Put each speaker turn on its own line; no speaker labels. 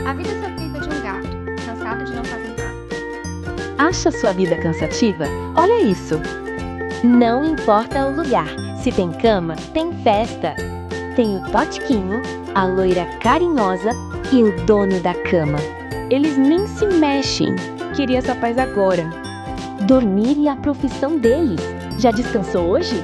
A vida sofrida de um gato, cansado de não fazer nada.
Acha sua vida cansativa? Olha isso! Não importa o lugar, se tem cama, tem festa. Tem o Totiquinho, a loira carinhosa e o dono da cama. Eles nem se mexem. Queria sua paz agora. Dormir é a profissão deles. Já descansou hoje?